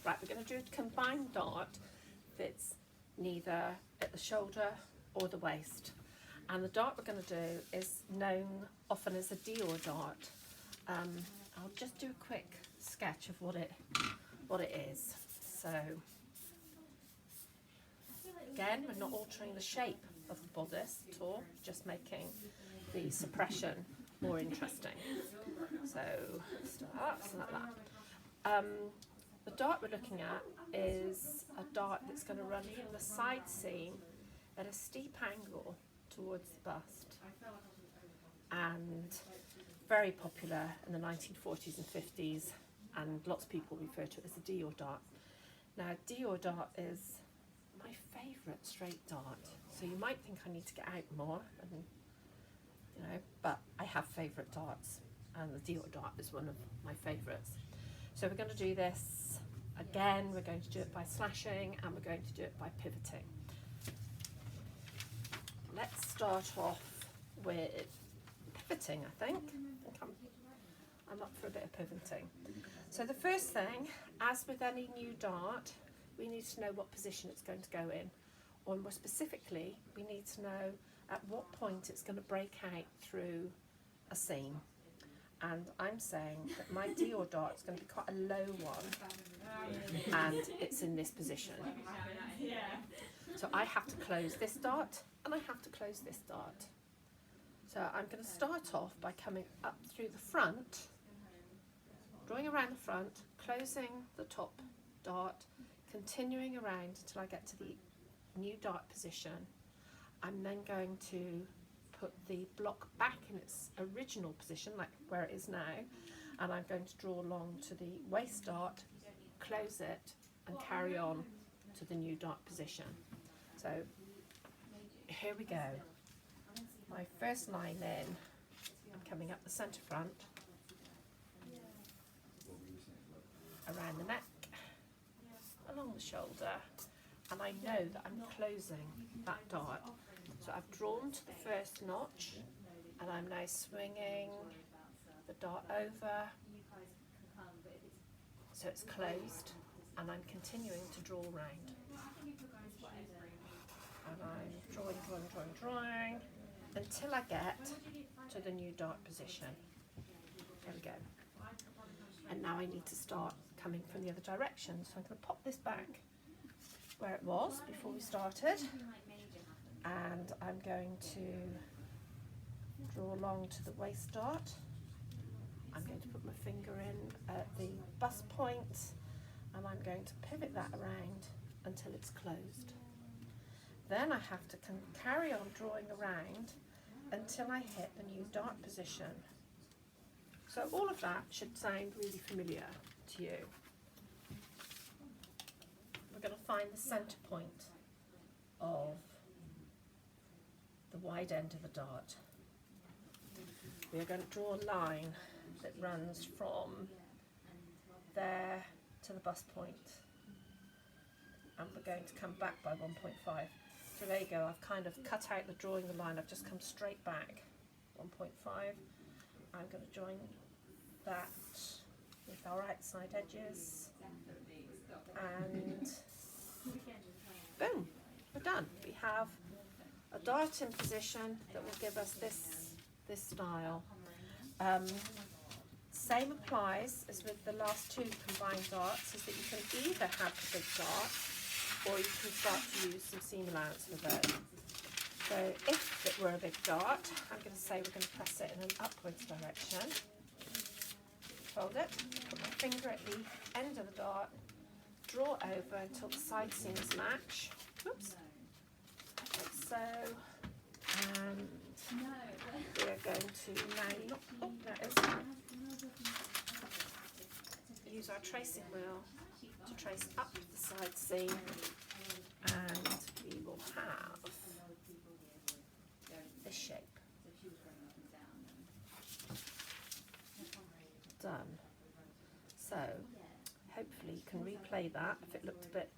Right, we're going to do a combined dart that's neither at the shoulder or the waist. And the dart we're going to do is known often as a Dior dart. I'll just do a quick sketch of what it is. So again, we're not altering the shape of the bodice at all, just making the suppression more interesting. So start like that. The dart we're looking at is a dart that's going to run from the side seam at a steep angle towards the bust, and very popular in the 1940s and 50s, and lots of people refer to it as the Dior dart. Now, Dior dart is my favourite straight dart, so you might think I need to get out more, and but I have favourite darts, and the Dior dart is one of my favourites. So we're going to do this again. We're going to do it by slashing, and we're going to do it by pivoting. Let's start off with pivoting, I think. I'm up for a bit of pivoting. So the first thing, as with any new dart, we need to know what position it's going to go in. Or more specifically, we need to know at what point it's going to break out through a seam. And I'm saying that my Dior dart is going to be quite a low one, and it's in this position. So I have to close this dart, and I have to close this dart. So I'm going to start off by coming up through the front, drawing around the front, closing the top dart, continuing around until I get to the new dart position. I'm then going to put the block back in its original position, like where it is now, and I'm going to draw along to the waist dart, close it, and carry on to the new dart position. So here we go. My first line in, I'm coming up the centre front, around the neck, along the shoulder, and I know that I'm closing that dart. So I've drawn to the first notch, and I'm now swinging the dart over, so it's closed, and I'm continuing to draw round. And I'm drawing, until I get to the new dart position. There we go. And now I need to start coming from the other direction. So I'm going to pop this back where it was before we started. And I'm going to draw along to the waist dart. I'm going to put my finger in at the bust point, and I'm going to pivot that around until it's closed. Then I have to carry on drawing around until I hit the new dart position. So all of that should sound really familiar to you. We're going to find the centre point of the wide end of the dart. We are going to draw a line that runs from there to the bust point, and we're going to come back by 1.5. So there you go, I've kind of cut out the drawing the line, I've just come straight back 1.5. I'm going to join that with our outside edges, and boom, we're done. We have a dart in position that will give us this style. Same applies as with the last two combined darts, is that you can either have the big dart or you can start to use some seam allowance with it. So if it were a big dart, I'm going to say we're going to press it in an upwards direction. Fold it, put my finger at the end of the dart, draw over until the side seams match. Oops. Like so. And we are going to now use our tracing wheel to trace up the side seam, and we will have this shape. Done. So hopefully you can replay that if it looked a bit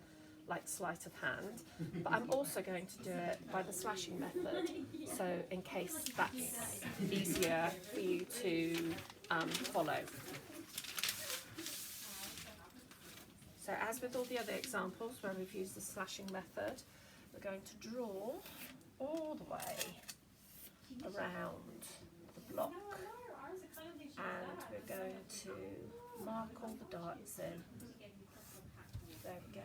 like sleight of hand, but I'm also going to do it by the slashing method, so in case that's easier for you to follow. So as with all the other examples where we've used the slashing method, we're going to draw all the way around the block, and we're going to mark all the darts in. There we go.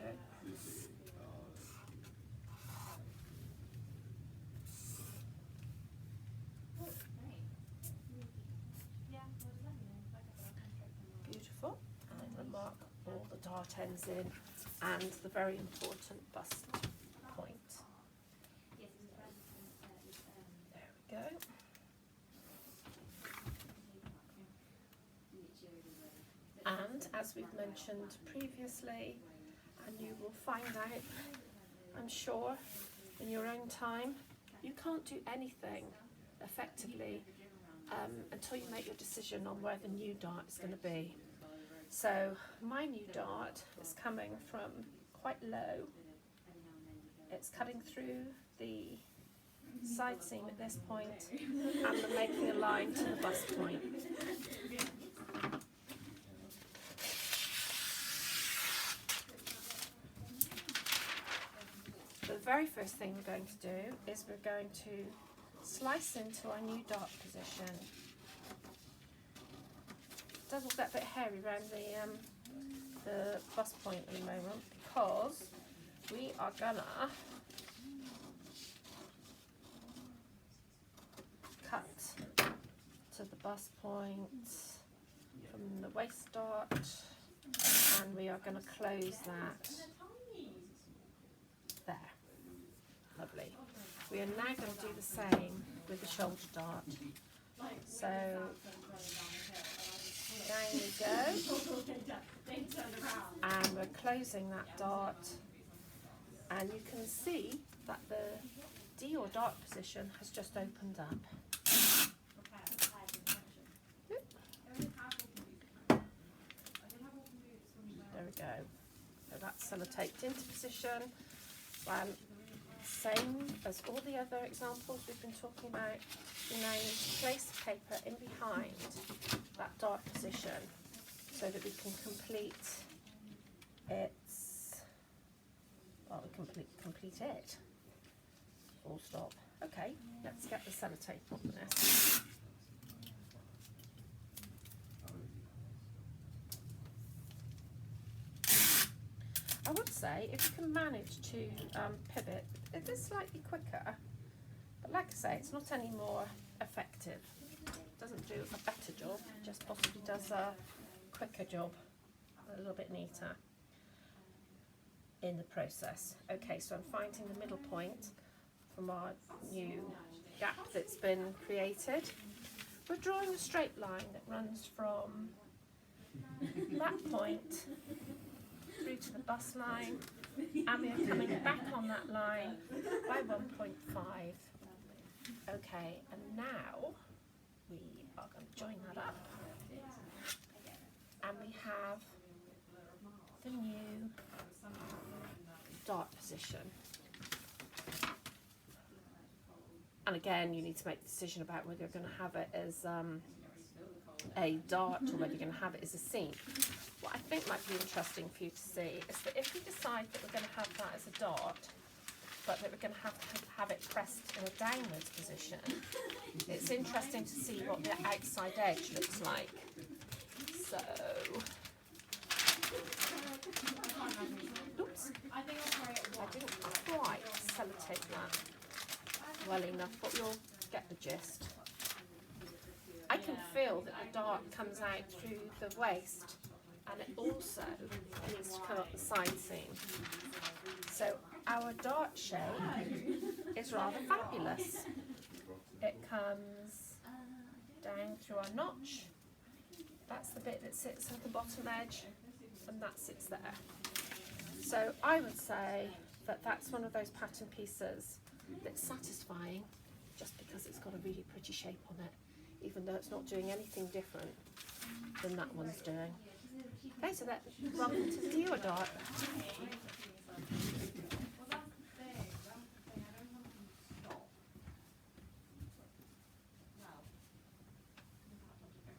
Beautiful. And we'll mark all the dart ends in and the very important bust point. There we go. And as we've mentioned previously, and you will find out, I'm sure, in your own time, you can't do anything effectively until you make your decision on where the new dart is going to be. So my new dart is coming from quite low. It's cutting through the side seam at this point, and I'm making a line to the bust point. The very first thing we're going to do is we're going to slice into our new dart position. It does all get a bit hairy around the bust point at the moment, because we are gonna cut to the bust point from the waist dart, and we are going to close that there. Lovely. We are now going to do the same with the shoulder dart. So down we go, and we're closing that dart, and you can see that the Dior dart position has just opened up. There we go. So that's sellotaped into position. Same as all the other examples we've been talking about, you now need to place the paper in behind that dart position so that we can complete its, well, we complete it. Full stop. Okay, let's get the sellotape on this. I would say if you can manage to pivot, it is slightly quicker, but like I say, it's not any more effective. It doesn't do a better job, it just possibly does a quicker job, a little bit neater in the process. Okay, so I'm finding the middle point from our new gap that's been created. We're drawing a straight line that runs from that point through to the bust line, and we are coming back on that line by 1.5. Okay, and now we are going to join that up, and we have the new dart position. And again, you need to make the decision about whether you're going to have it as a dart or whether you're going to have it as a seam. What I think might be interesting for you to see is that if we decide that we're going to have that as a dart, but that we're going to have it pressed in a downwards position, it's interesting to see what the outside edge looks like. So, oops, I didn't quite sellotape that well enough, but you'll get the gist. I can feel that the dart comes out through the waist, and it also needs to come up the side seam. So our dart shape is rather fabulous. It comes down through our notch. That's the bit that sits at the bottom edge, and that sits there. So I would say that that's one of those pattern pieces that's satisfying just because it's got a really pretty shape on it, even though it's not doing anything different than that one's doing. Okay, so welcome to the Dior dart.